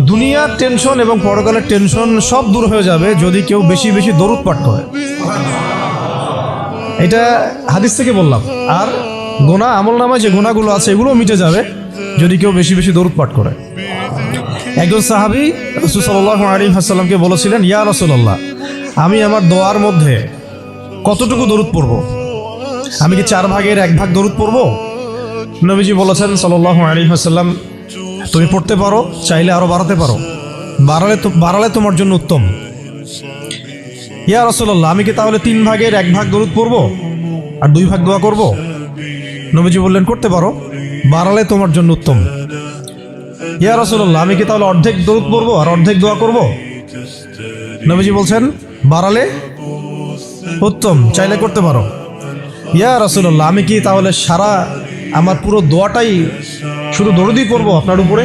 দুনিয়ার টেনশন এবং পরকালের টেনশন সব দূর হয়ে যাবে যদি কেউ বেশি বেশি দরুদ পাঠ করে। এটা হাদিস থেকে বললাম। আর গোনা, আমল নামায় যে গোনাগুলো আছে এগুলোও মিটে যাবে যদি কেউ বেশি বেশি দরুদ পাঠ করে। একজন সাহাবী রাসূল সাল্লাল্লাহু আলাইহি ওয়াসাল্লামকে বলেছিলেন, ইয়া রাসূলুল্লাহ, আমি আমার দোয়ার মধ্যে কতটুকু দরুদ পড়ব? আমি কি 4 ভাগের 1 ভাগ দরুদ পড়ব? নবীজি বলেছেন সাল্লাল্লাহু আলাইহি ওয়াসাল্লাম, তুমি পড়তে পারো, চাইলে আরো বাড়াতে পারো, বাড়ালে তোমার জন্য উত্তম। ইয়া রাসূলুল্লাহ, আমি কি তাহলে 3 ভাগের 1 ভাগ দরুদ পড়ব আর 2 ভাগ দোয়া করব? নবীজি বললেন, করতে পারো, বাড়ালে তোমার জন্য উত্তম। ইয়া রাসূলুল্লাহ, আমি কি তাহলে অর্ধেক দরুদ পড়ব আর অর্ধেক দোয়া করব? নবীজি বলছেন, বাড়ালে উত্তম, চাইলে করতে পারো। ইয়া রাসূলুল্লাহ, আমি কি তাহলে আমার পুরো দোয়াটাই শুধু দরুদই পড়ব আপনার উপরে?